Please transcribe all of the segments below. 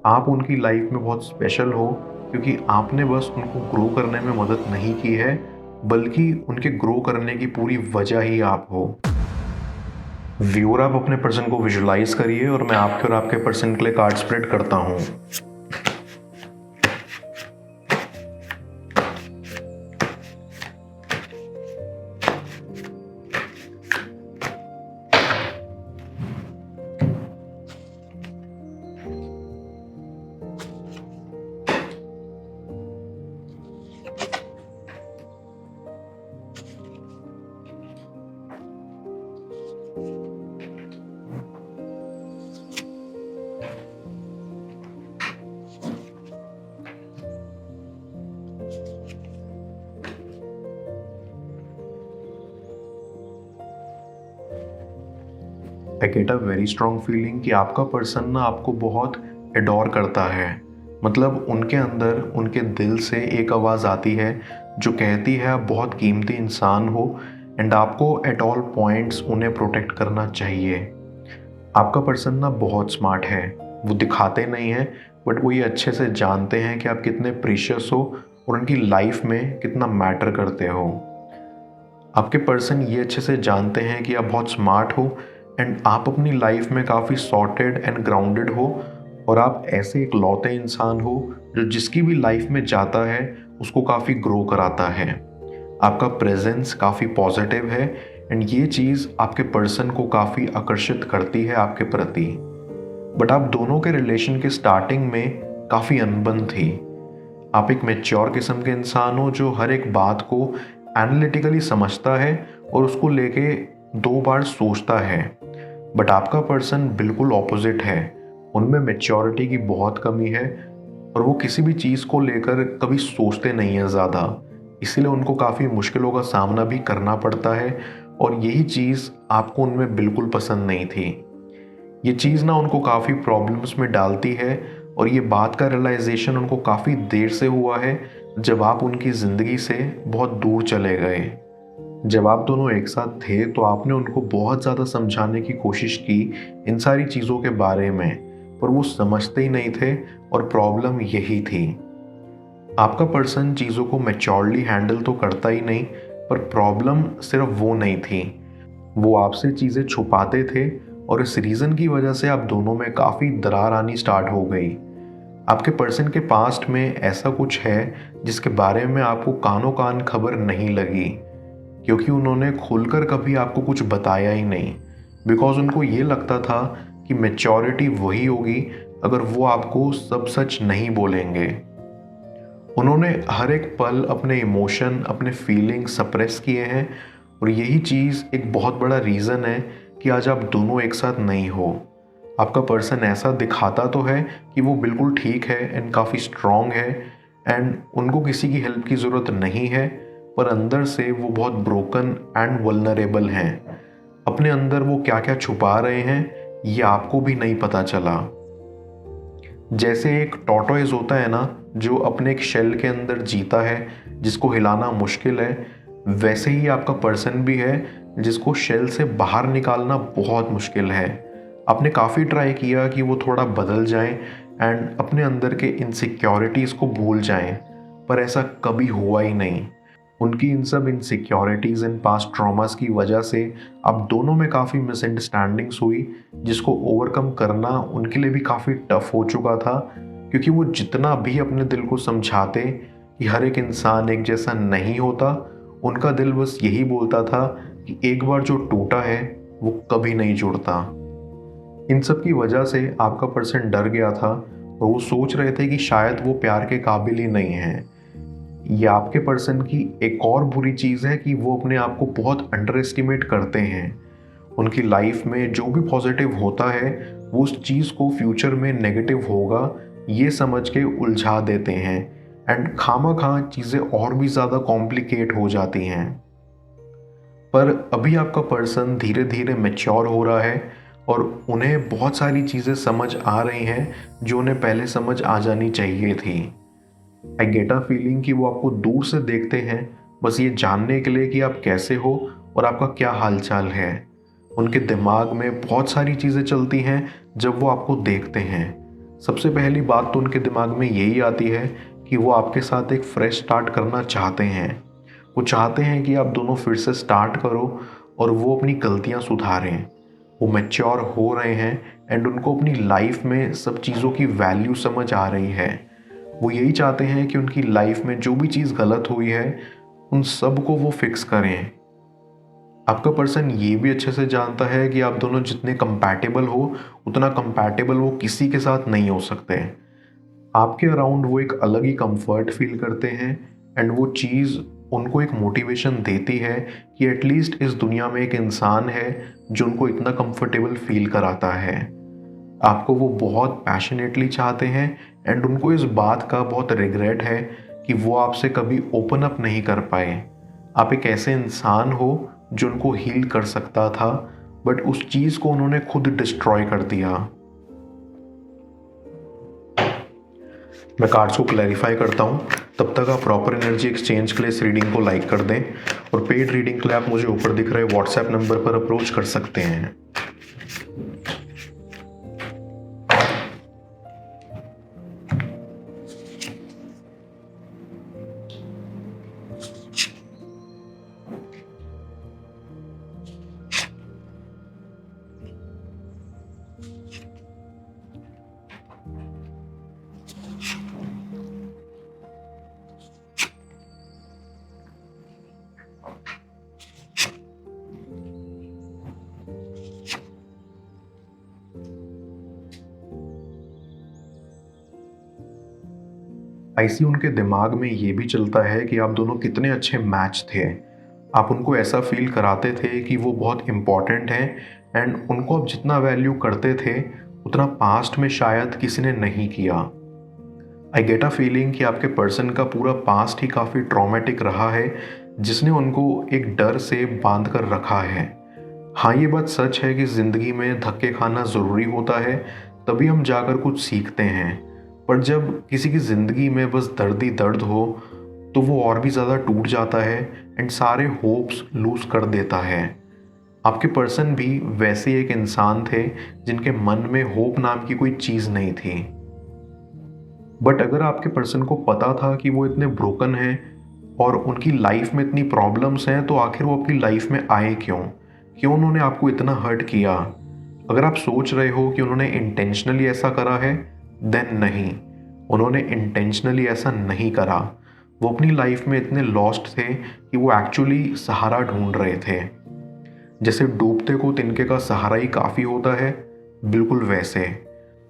आप उनकी लाइफ में बहुत स्पेशल हो, क्योंकि आपने बस उनको ग्रो करने में मदद नहीं की है, बल्कि उनके ग्रो करने की पूरी वजह ही आप हो। व्यूअर, आप अपने पर्सन को विजुलाइज करिए और मैं आपके और आपके पर्सन के लिए कार्ड स्प्रेड करता हूँ। I get a very strong feeling कि आपका पर्सन ना आपको बहुत एडोर करता है। मतलब उनके अंदर, उनके दिल से एक आवाज़ आती है जो कहती है आप बहुत कीमती इंसान हो एंड आपको एट ऑल पॉइंट्स उन्हें प्रोटेक्ट करना चाहिए। आपका पर्सन ना बहुत स्मार्ट है, वो दिखाते नहीं हैं, बट वो ये अच्छे से जानते हैं कि आप कितने प्रीशियस हो और उनकी लाइफ में कितना मैटर करते हो। आपके पर्सन ये अच्छे से जानते हैं कि आप बहुत स्मार्ट हो एंड आप अपनी लाइफ में काफ़ी सॉर्टेड एंड ग्राउंडेड हो, और आप ऐसे एक लौते इंसान हो जो जिसकी भी लाइफ में जाता है उसको काफ़ी ग्रो कराता है। आपका प्रेजेंस काफ़ी पॉजिटिव है एंड ये चीज़ आपके पर्सन को काफ़ी आकर्षित करती है आपके प्रति। बट आप दोनों के रिलेशन के स्टार्टिंग में काफ़ी अनबन थी। आप एक मैच्योर किस्म के इंसान हो जो हर एक बात को एनालिटिकली समझता है और उसको लेके 2 बार सोचता है। बट आपका पर्सन बिल्कुल ऑपोजिट है, उनमें मैच्योरिटी की बहुत कमी है और वो किसी भी चीज़ को लेकर कभी सोचते नहीं हैं ज़्यादा, इसीलिए उनको काफ़ी मुश्किलों का सामना भी करना पड़ता है। और यही चीज़ आपको उनमें बिल्कुल पसंद नहीं थी। ये चीज़ ना उनको काफ़ी प्रॉब्लम्स में डालती है और ये बात का रियलाइजेशन उनको काफ़ी देर से हुआ है, जब आप उनकी ज़िंदगी से बहुत दूर चले गए। जब आप दोनों एक साथ थे तो आपने उनको बहुत ज़्यादा समझाने की कोशिश की इन सारी चीज़ों के बारे में, पर वो समझते ही नहीं थे और प्रॉब्लम यही थी। आपका पर्सन चीज़ों को मैच्योरली हैंडल तो करता ही नहीं, पर प्रॉब्लम सिर्फ वो नहीं थी, वो आपसे चीज़ें छुपाते थे और इस रीज़न की वजह से आप दोनों में काफ़ी दरार आनी स्टार्ट हो गई। आपके पर्सन के पास्ट में ऐसा कुछ है जिसके बारे में आपको कानों कान खबर नहीं लगी, क्योंकि उन्होंने खुलकर कभी आपको कुछ बताया ही नहीं। बिकॉज उनको ये लगता था कि मैच्योरिटी वही होगी अगर वो आपको सब सच नहीं बोलेंगे। उन्होंने हर एक पल अपने इमोशन, अपने फीलिंग सप्रेस किए हैं और यही चीज़ एक बहुत बड़ा रीज़न है कि आज आप दोनों एक साथ नहीं हो। आपका पर्सन ऐसा दिखाता तो है कि वो बिल्कुल ठीक है एंड काफ़ी स्ट्रॉन्ग है एंड उनको किसी की हेल्प की ज़रूरत नहीं है, पर अंदर से वो बहुत ब्रोकन एंड वल्नरेबल हैं। अपने अंदर वो क्या क्या छुपा रहे हैं ये आपको भी नहीं पता चला। जैसे एक टॉर्टोइज होता है ना, जो अपने एक शेल के अंदर जीता है जिसको हिलाना मुश्किल है, वैसे ही आपका पर्सन भी है जिसको शेल से बाहर निकालना बहुत मुश्किल है। आपने काफ़ी ट्राई किया कि वो थोड़ा बदल जाएं एंड अपने अंदर के इनसिक्योरिटीज़ को भूल जाएं, पर ऐसा कभी हुआ ही नहीं। उनकी इन सब इनसिक्योरिटीज़ एंड पास्ट ट्रॉमास की वजह से अब दोनों में काफ़ी मिसअंडरस्टैंडिंग्स हुई, जिसको ओवरकम करना उनके लिए भी काफ़ी टफ हो चुका था। क्योंकि वो जितना भी अपने दिल को समझाते कि हर एक इंसान एक जैसा नहीं होता, उनका दिल बस यही बोलता था कि एक बार जो टूटा है वो कभी नहीं जुड़ता। इन सब की वजह से आपका पर्सन डर गया था और वो सोच रहे थे कि शायद वो प्यार के काबिल ही नहीं है। ये आपके पर्सन की एक और बुरी चीज़ है कि वो अपने आप को बहुत अंडर एस्टिमेट करते हैं। उनकी लाइफ में जो भी पॉजिटिव होता है वो उस चीज़ को फ्यूचर में नेगेटिव होगा ये समझ के उलझा देते हैं एंड खामा चीज़ें और भी ज़्यादा कॉम्प्लिकेट हो जाती हैं। पर अभी आपका पर्सन धीरे धीरे मैच्योर हो रहा है और उन्हें बहुत सारी चीज़ें समझ आ रही हैं जो उन्हें पहले समझ आ जानी चाहिए थी। आई गेट अ फीलिंग कि वो आपको दूर से देखते हैं बस ये जानने के लिए कि आप कैसे हो और आपका क्या हालचाल है। उनके दिमाग में बहुत सारी चीज़ें चलती हैं जब वो आपको देखते हैं। सबसे पहली बात तो उनके दिमाग में यही आती है कि वो आपके साथ एक फ्रेश स्टार्ट करना चाहते हैं। वो चाहते हैं कि आप दोनों फिर से स्टार्ट करो और वो अपनी गलतियां सुधारें। वो मैच्योर हो रहे हैं एंड उनको अपनी लाइफ में सब चीज़ों की वैल्यू समझ आ रही है। वो यही चाहते हैं कि उनकी लाइफ में जो भी चीज़ गलत हुई है उन सब को वो फिक्स करें। आपका पर्सन ये भी अच्छे से जानता है कि आप दोनों जितने कंपैटिबल हो उतना कंपैटिबल वो किसी के साथ नहीं हो सकते। आपके अराउंड वो एक अलग ही कंफर्ट फील करते हैं एंड वो चीज़ उनको एक मोटिवेशन देती है कि एटलीस्ट इस दुनिया में एक इंसान है जो उनको इतना कंफर्टेबल फील कराता है। आपको वो बहुत पैशनेटली चाहते हैं एंड उनको इस बात का बहुत रिग्रेट है कि वो आपसे कभी ओपन अप नहीं कर पाए। आप एक ऐसे इंसान हो जो उनको हील कर सकता था, बट उस चीज़ को उन्होंने खुद डिस्ट्रॉय कर दिया। मैं कार्ड्स को क्लैरिफाई करता हूँ, तब तक आप प्रॉपर एनर्जी एक्सचेंज के लिए इस रीडिंग को लाइक कर दें और पेड रीडिंग के लिए आप मुझे ऊपर दिख रहे व्हाट्सएप नंबर पर अप्रोच कर सकते हैं। ऐसी उनके दिमाग में ये भी चलता है कि आप दोनों कितने अच्छे मैच थे। आप उनको ऐसा फील कराते थे कि वो बहुत इम्पॉर्टेंट हैं एंड उनको आप जितना वैल्यू करते थे उतना पास्ट में शायद किसी ने नहीं किया। आई गेट अ फीलिंग कि आपके पर्सन का पूरा पास्ट ही काफ़ी ट्रॉमेटिक रहा है जिसने उनको एक डर से बांध कर रखा है। हाँ, ये बात सच है कि ज़िंदगी में धक्के खाना ज़रूरी होता है, तभी हम जाकर कुछ सीखते हैं। पर जब किसी की ज़िंदगी में बस दर्द ही दर्द हो तो वो और भी ज़्यादा टूट जाता है एंड सारे होप्स लूज़ कर देता है। आपके पर्सन भी वैसे एक इंसान थे जिनके मन में होप नाम की कोई चीज़ नहीं थी। बट अगर आपके पर्सन को पता था कि वो इतने ब्रोकन हैं और उनकी लाइफ में इतनी प्रॉब्लम्स हैं, तो आखिर वो आपकी लाइफ में आए क्यों? क्यों उन्होंने आपको इतना हर्ट किया? अगर आप सोच रहे हो कि उन्होंने इंटेंशनली ऐसा करा है, देन नहीं, उन्होंने इंटेंशनली ऐसा नहीं करा। वो अपनी लाइफ में इतने लॉस्ट थे कि वो एक्चुअली सहारा ढूंढ रहे थे। जैसे डूबते को तिनके का सहारा ही काफ़ी होता है, बिल्कुल वैसे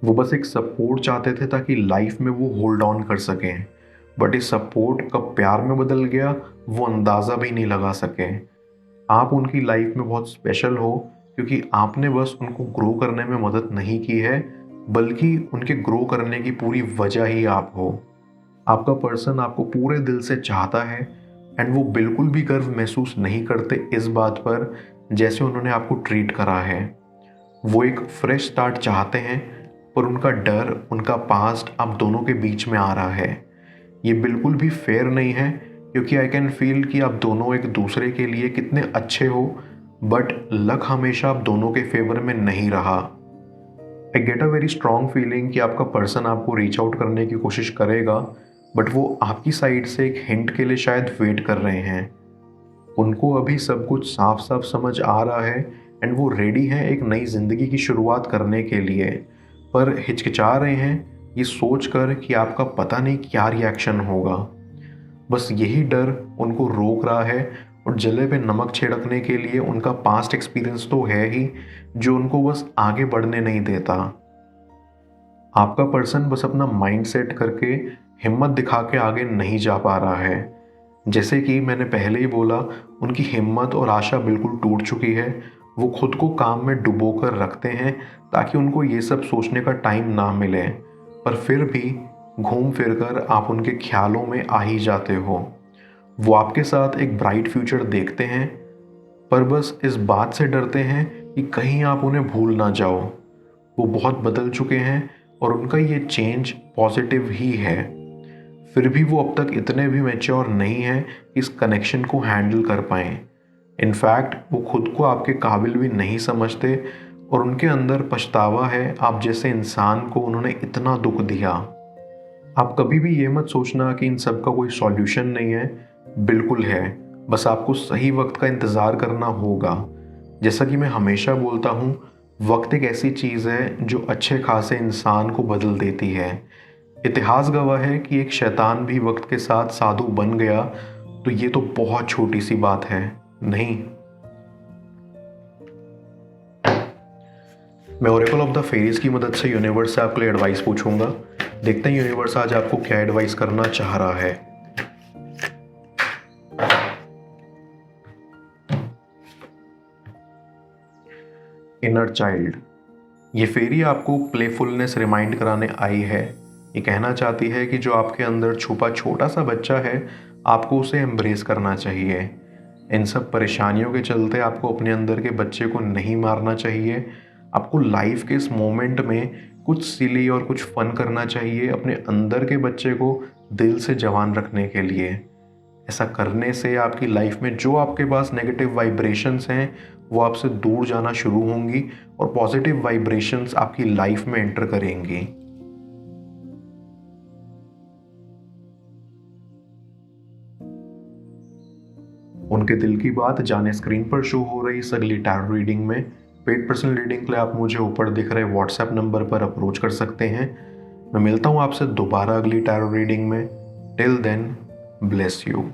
वो बस एक सपोर्ट चाहते थे ताकि लाइफ में वो होल्ड ऑन कर सकें। बट इस सपोर्ट कब प्यार में बदल गया वो अंदाज़ा भी नहीं लगा सके। आप उनकी लाइफ में बहुत स्पेशल हो क्योंकि आपने बस उनको ग्रो करने में मदद नहीं की है, बल्कि उनके ग्रो करने की पूरी वजह ही आप हो। आपका पर्सन आपको पूरे दिल से चाहता है एंड वो बिल्कुल भी गर्व महसूस नहीं करते इस बात पर जैसे उन्होंने आपको ट्रीट करा है। वो एक फ्रेश स्टार्ट चाहते हैं, पर उनका डर, उनका पास्ट आप दोनों के बीच में आ रहा है। ये बिल्कुल भी फेयर नहीं है क्योंकि आई कैन फील कि आप दोनों एक दूसरे के लिए कितने अच्छे हो, बट लक हमेशा आप दोनों के फेवर में नहीं रहा। I get a very strong feeling कि आपका पर्सन आपको रीच आउट करने की कोशिश करेगा, बट वो आपकी साइड से एक हिंट के लिए शायद वेट कर रहे हैं। उनको अभी सब कुछ साफ साफ समझ आ रहा है एंड वो रेडी हैं एक नई ज़िंदगी की शुरुआत करने के लिए, पर हिचकिचा रहे हैं ये सोच कर कि आपका पता नहीं क्या रिएक्शन होगा। बस यही डर उनको रोक रहा है और जले पे नमक छिड़कने के लिए उनका पास्ट एक्सपीरियंस तो है ही जो उनको बस आगे बढ़ने नहीं देता। आपका पर्सन बस अपना माइंड सेट करके हिम्मत दिखा के आगे नहीं जा पा रहा है। जैसे कि मैंने पहले ही बोला, उनकी हिम्मत और आशा बिल्कुल टूट चुकी है। वो खुद को काम में डुबो कर रखते हैं ताकि उनको ये सब सोचने का टाइम ना मिले, पर फिर भी घूम फिर कर आप उनके ख्यालों में आ ही जाते हो। वो आपके साथ एक ब्राइट फ्यूचर देखते हैं, पर बस इस बात से डरते हैं कि कहीं आप उन्हें भूल ना जाओ। वो बहुत बदल चुके हैं और उनका ये चेंज पॉजिटिव ही है। फिर भी वो अब तक इतने भी मैच्योर नहीं हैं कि इस कनेक्शन को हैंडल कर पाएँ। इनफैक्ट वो खुद को आपके काबिल भी नहीं समझते और उनके अंदर पछतावा है आप जैसे इंसान को उन्होंने इतना दुख दिया। आप कभी भी ये मत सोचना कि इन सब का कोई सॉल्यूशन नहीं है, बिल्कुल है, बस आपको सही वक्त का इंतज़ार करना होगा। जैसा कि मैं हमेशा बोलता हूँ, वक्त एक ऐसी चीज़ है जो अच्छे खासे इंसान को बदल देती है। इतिहास गवाह है कि एक शैतान भी वक्त के साथ साधु बन गया, तो ये तो बहुत छोटी सी बात है, नहीं? मैं ओरेकल ऑफ द फेरीज की मदद से यूनिवर्स से आपके लिए एडवाइस पूछूंगा। देखते हैं यूनिवर्स आज आपको क्या एडवाइस करना चाह रहा है। इनर चाइल्ड, ये फेरी आपको प्लेफुलनेस रिमाइंड कराने आई है। ये कहना चाहती है कि जो आपके अंदर छुपा छोटा सा बच्चा है, आपको उसे एम्ब्रेस करना चाहिए। इन सब परेशानियों के चलते आपको अपने अंदर के बच्चे को नहीं मारना चाहिए। आपको लाइफ के इस मोमेंट में कुछ सिली और कुछ फन करना चाहिए अपने अंदर के बच्चे को दिल से जवान रखने के लिए। ऐसा करने से आपकी लाइफ में जो आपके पास नेगेटिव वाइब्रेशंस हैं वो आपसे दूर जाना शुरू होंगी और पॉजिटिव वाइब्रेशंस आपकी लाइफ में एंटर करेंगी। उनके दिल की बात जाने स्क्रीन पर शो हो रही इस अगली टैरो रीडिंग में। पेड पर्सनल रीडिंग के लिए आप मुझे ऊपर दिख रहे व्हाट्सएप नंबर पर अप्रोच कर सकते हैं। मैं मिलता हूँ आपसे दोबारा अगली टैरो रीडिंग में। Till then, bless you.